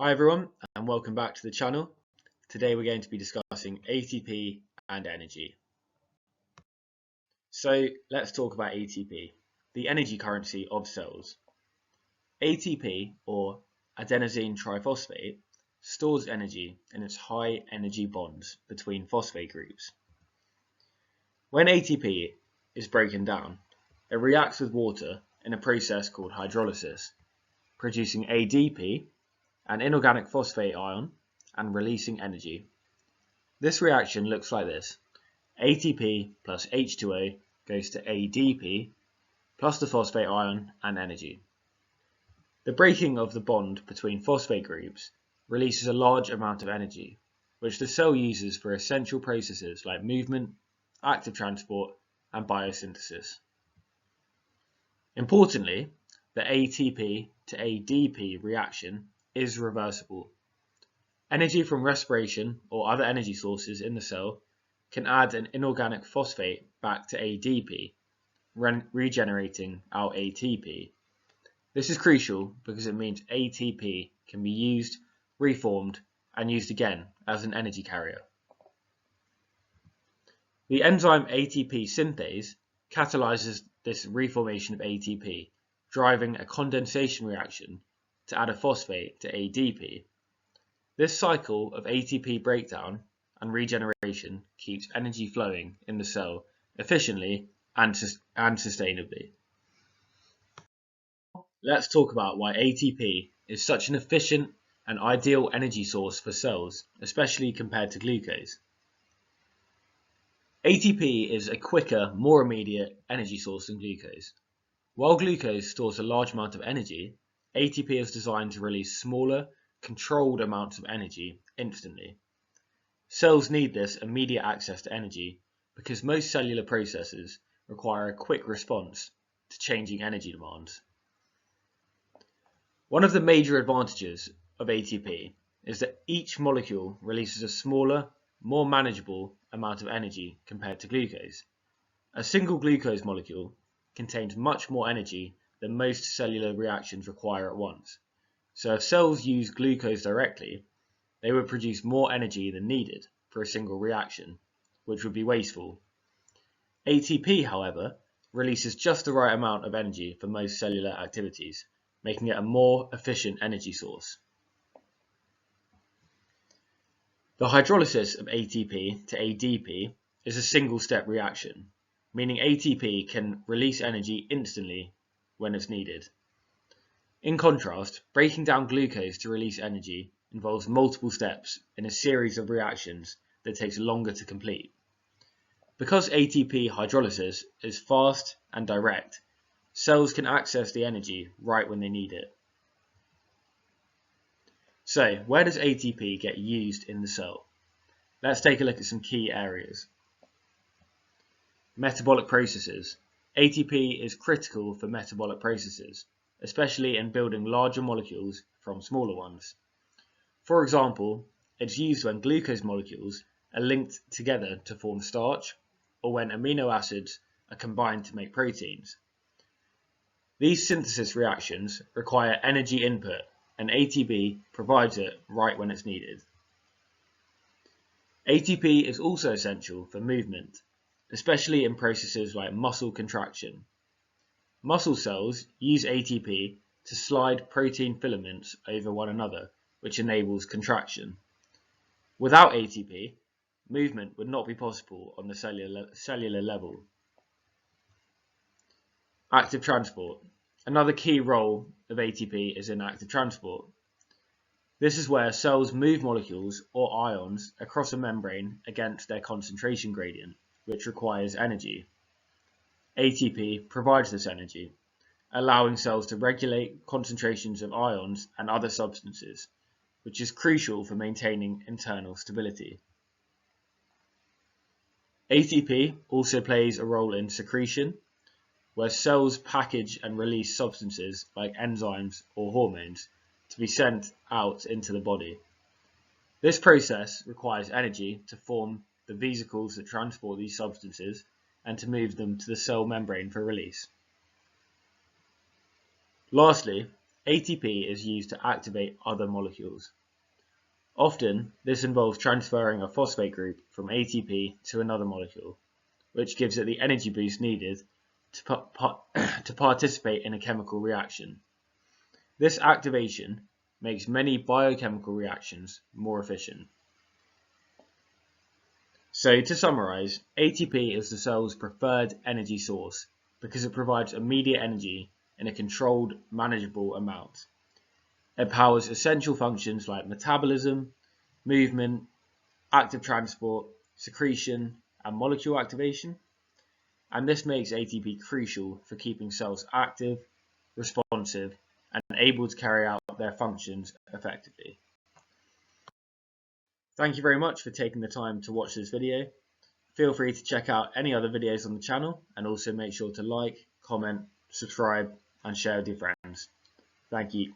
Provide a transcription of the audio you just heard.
Hi everyone and welcome back to the channel. Today we're going to be discussing ATP and energy. So let's talk about ATP, the energy currency of cells. ATP, or adenosine triphosphate, stores energy in its high energy bonds between phosphate groups. When ATP is broken down, it reacts with water in a process called hydrolysis, producing ADP, an inorganic phosphate ion, and releasing energy. This reaction looks like this. ATP plus H2O goes to ADP plus the phosphate ion and energy. The breaking of the bond between phosphate groups releases a large amount of energy, which the cell uses for essential processes like movement, active transport, and biosynthesis. Importantly, the ATP to ADP reaction is reversible. Energy from respiration or other energy sources in the cell can add an inorganic phosphate back to ADP, regenerating our ATP. This is crucial because it means ATP can be used, reformed, and used again as an energy carrier. The enzyme ATP synthase catalyzes this reformation of ATP, driving a condensation reaction to add a phosphate to ADP. This cycle of ATP breakdown and regeneration keeps energy flowing in the cell efficiently and sustainably. Let's talk about why ATP is such an efficient and ideal energy source for cells, especially compared to glucose. ATP is a quicker, more immediate energy source than glucose. While glucose stores a large amount of energy, ATP is designed to release smaller, controlled amounts of energy instantly. Cells need this immediate access to energy because most cellular processes require a quick response to changing energy demands. One of the major advantages of ATP is that each molecule releases a smaller, more manageable amount of energy compared to glucose. A single glucose molecule contains much more energy than most cellular reactions require at once. So if cells use glucose directly, they would produce more energy than needed for a single reaction, which would be wasteful. ATP, however, releases just the right amount of energy for most cellular activities, making it a more efficient energy source. The hydrolysis of ATP to ADP is a single-step reaction, meaning ATP can release energy instantly when it's needed. In contrast, breaking down glucose to release energy involves multiple steps in a series of reactions that takes longer to complete. Because ATP hydrolysis is fast and direct, cells can access the energy right when they need it. So, where does ATP get used in the cell? Let's take a look at some key areas. Metabolic processes. ATP is critical for metabolic processes, especially in building larger molecules from smaller ones. For example, it's used when glucose molecules are linked together to form starch, or when amino acids are combined to make proteins. These synthesis reactions require energy input, and ATP provides it right when it's needed. ATP is also essential for movement, especially in processes like muscle contraction. Muscle cells use ATP to slide protein filaments over one another, which enables contraction. Without ATP, movement would not be possible on the cellular level. Active transport. Another key role of ATP is in active transport. This is where cells move molecules or ions across a membrane against their concentration gradient, which requires energy. ATP provides this energy, allowing cells to regulate concentrations of ions and other substances, which is crucial for maintaining internal stability. ATP also plays a role in secretion, where cells package and release substances like enzymes or hormones to be sent out into the body. This process requires energy to form the vesicles that transport these substances and to move them to the cell membrane for release. Lastly, ATP is used to activate other molecules. Often, this involves transferring a phosphate group from ATP to another molecule, which gives it the energy boost needed to participate in a chemical reaction. This activation makes many biochemical reactions more efficient. So to summarize, ATP is the cell's preferred energy source because it provides immediate energy in a controlled, manageable amount. It powers essential functions like metabolism, movement, active transport, secretion, and molecule activation. And this makes ATP crucial for keeping cells active, responsive, and able to carry out their functions effectively. Thank you very much for taking the time to watch this video. Feel free to check out any other videos on the channel, and also make sure to like, comment, subscribe, and share with your friends. Thank you.